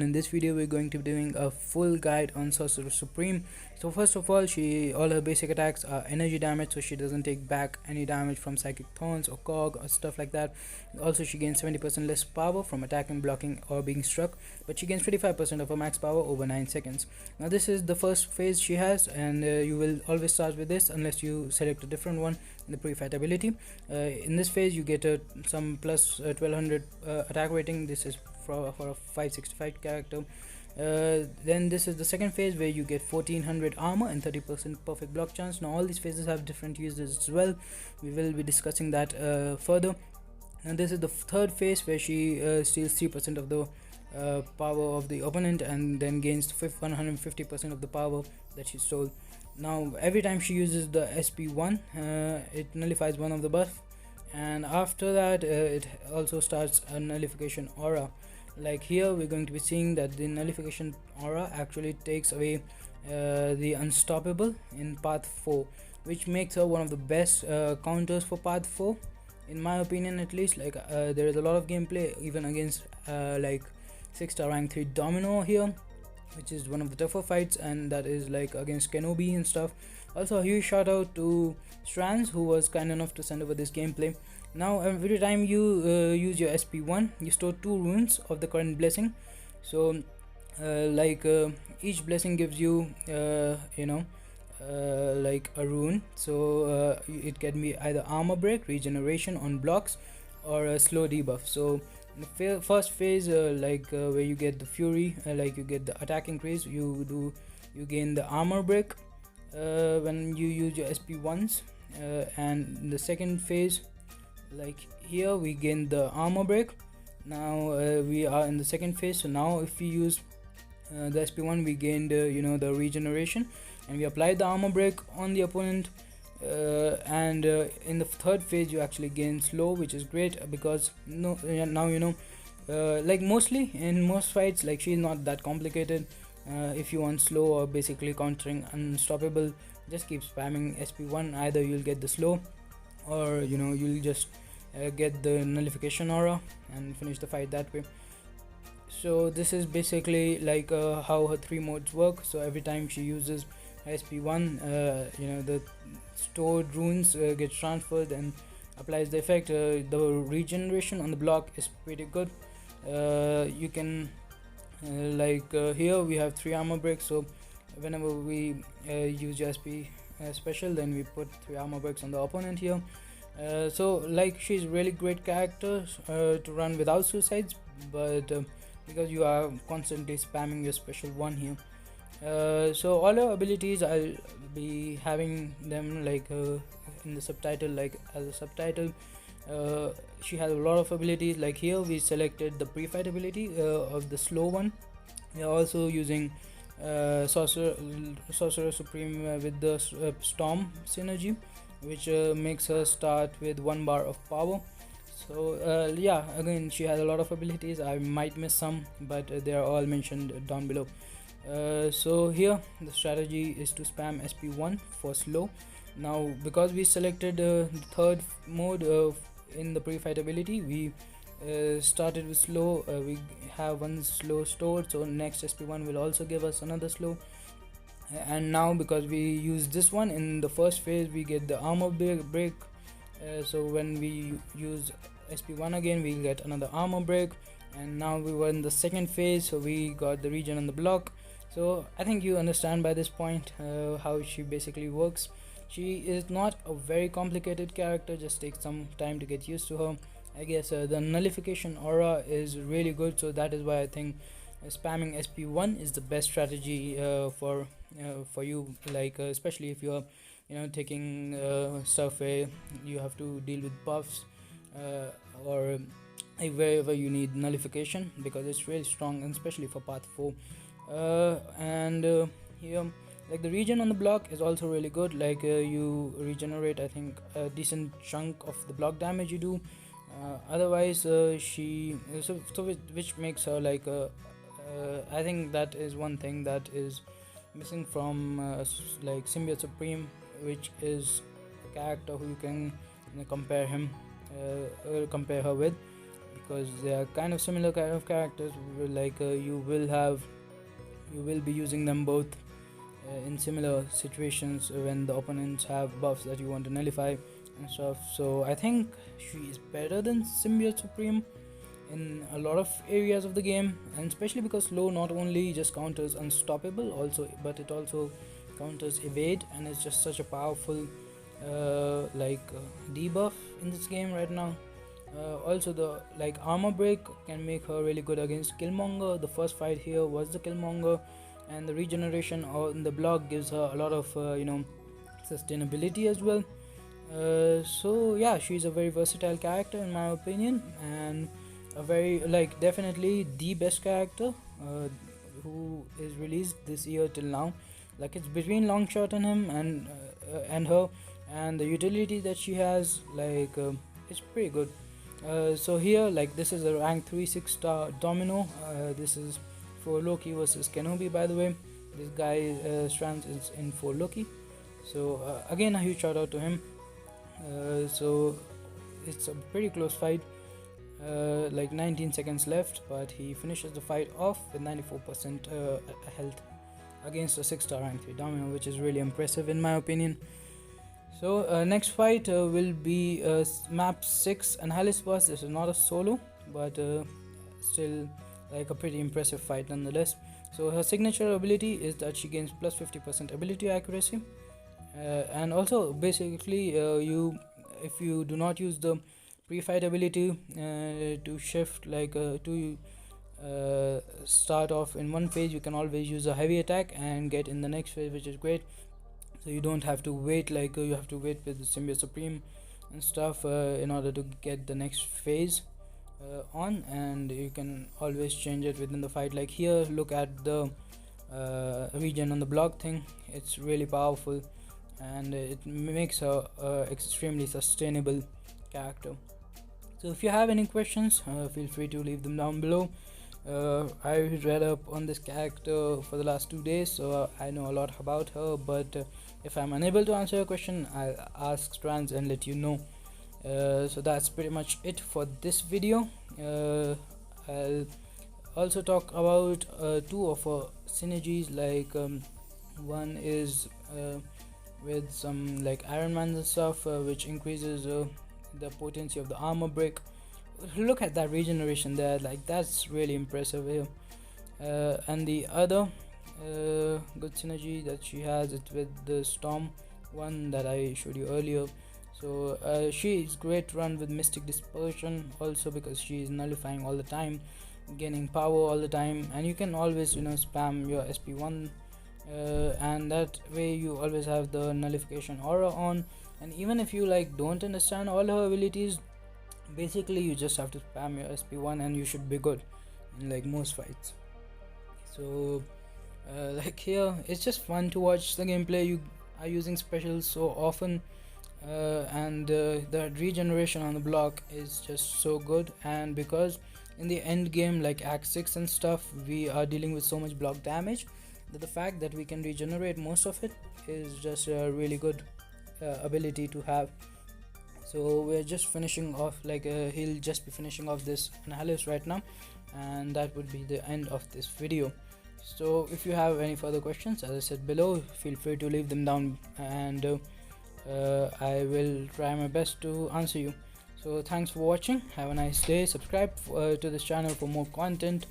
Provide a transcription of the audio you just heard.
In this video we're going to be doing a full guide on Sorcerer Supreme. So first of all, all her basic attacks are energy damage, so she doesn't take back any damage from psychic thorns or Korg or stuff like that. Also, she gains 70% less power from attacking, blocking or being struck, but she gains 25% of her max power over 9 seconds. Now this is the first phase she has, and you will always start with this unless you select a different one in the pre-fight ability. In this phase you get some plus 1200 attack rating. This is for a 565 character. Then this is the second phase where you get 1400 armor and 30% perfect block chance. Now all these phases have different uses as well. We will be discussing that further. And this is the third phase where she steals 3% of the power of the opponent and then gains 150% of the power that she stole. Now every time she uses the SP1, it nullifies one of the buff, and after that it also starts a nullification aura. Like here we're going to be seeing that the nullification aura actually takes away the unstoppable in path 4, which makes her one of the best counters for path 4 in my opinion, at least. Like there is a lot of gameplay even against like 6-star rank 3 Domino here, which is one of the tougher fights, and that is like against KenoOB and stuff. Also a huge shout out to Strand, who was kind enough to send over this gameplay. Now every time you use your SP1, you store 2 runes of the current blessing. So each blessing gives you like a rune. So it can be either armor break, regeneration on blocks, or a slow debuff. So in the first phase, where you get the fury, like you get the attack increase, you gain the armor break when you use your SP1s, and in the second phase, like here, we gain the armor break. Now we are in the second phase, so now if we use the SP1, we gained the regeneration, and we apply the armor break on the opponent. And in the third phase you actually gain slow, which is great because now like mostly in most fights, like she's not that complicated. If you want slow or basically countering unstoppable, just keep spamming SP1. Either you'll get the slow, or you'll just get the nullification aura and finish the fight that way. So this is basically like how her 3 modes work. So every time she uses SP1, the stored runes get transferred and applies the effect. The regeneration on the block is pretty good. You can here we have 3 armor breaks, so whenever we use your SP special, then we put 3 armor breaks on the opponent here. So like she's really great character to run without suicides, but because you are constantly spamming your special 1 here. So all her abilities, I'll be having them like in the subtitle, like as a subtitle. She has a lot of abilities. Like here we selected the pre-fight ability of the slow one. We are also using Sorcerer Supreme with the Storm synergy, which makes her start with 1 bar of power. So yeah, again, she has a lot of abilities. I might miss some, but they are all mentioned down below. So here the strategy is to spam SP1 for slow. Now because we selected the third mode in the pre-fight ability, we started with slow. We have 1 slow stored, so next SP1 will also give us another slow. And now because we use this one in the first phase, we get the armor break. So when we use SP1 again, we'll get another armor break. And now we were in the second phase, so we got the regen on the block. So I think you understand by this point how she basically works. She is not a very complicated character, just takes some time to get used to her. I guess the nullification aura is really good, so that is why I think spamming SP1 is the best strategy for you, like especially if you're taking stuff where you have to deal with buffs or wherever you need nullification, because it's really strong, and especially for path 4. Here, like the regen on the block is also really good. Like you regenerate, I think, a decent chunk of the block damage you do. Otherwise which makes her like I think that is one thing that is missing from like Sorcerer Supreme, which is a character who you can compare her with, because they are kind of similar kind of characters. Like you will be using them both in similar situations when the opponents have buffs that you want to nullify and stuff. So I think she is better than Symbiote Supreme in a lot of areas of the game, and especially because slow not only just counters unstoppable but it also counters evade, and it's just such a powerful debuff in this game right now. Also the armor break can make her really good against Killmonger. The first fight here was the Killmonger, and the regeneration on the block gives her a lot of sustainability as well. So yeah, she's a very versatile character in my opinion, and a very definitely the best character who is released this year till now. Like, it's between Longshot and him and her, and the utility that she has, it's pretty good. So here, this is a rank 3 6-star Domino. This is for Loki versus KenoOB, by the way. This guy Strand is in for Loki, so again a huge shout out to him. So it's a pretty close fight, 19 seconds left, but he finishes the fight off with 94% health against a 6-star rank 3 Domino, which is really impressive in my opinion. So next fight will be map 6 Anhilus boss. This is not a solo, but still a pretty impressive fight nonetheless. So her signature ability is that she gains plus 50% ability accuracy, and also basically if you do not use the pre-fight ability to shift to start off in one phase, you can always use a heavy attack and get in the next phase, which is great. So you don't have to wait you have to wait with the Symbiote Supreme and stuff in order to get the next phase on, and you can always change it within the fight. Like here, look at the regen on the block thing. It's really powerful, and it makes her extremely sustainable character. So if you have any questions, feel free to leave them down below. I read up on this character for the last 2 days, so I know a lot about her, but if I'm unable to answer your question, I'll ask Strands and let you know. So that's pretty much it for this video. I'll also talk about 2 of her synergies. One is with some Iron Man and stuff, which increases the potency of the armor break. Look at that regeneration there, that's really impressive here. And the other good synergy that she has is with the Storm one that I showed you earlier. So she is great to run with Mystic Dispersion also, because she is nullifying all the time, gaining power all the time, and you can always spam your SP1 and that way you always have the nullification aura on. And even if you don't understand all her abilities, basically you just have to spam your SP1 and you should be good in most fights. So here, it's just fun to watch the gameplay. You are using specials so often, and the regeneration on the block is just so good. And because in the end game, Act 6 and stuff, we are dealing with so much block damage, that the fact that we can regenerate most of it is just a really good ability to have. So we're just finishing off, he'll just be finishing off this Anhilus right now, and that would be the end of this video. So if you have any further questions, as I said below, feel free to leave them down, and I will try my best to answer you. So thanks for watching, have a nice day, subscribe to this channel for more content.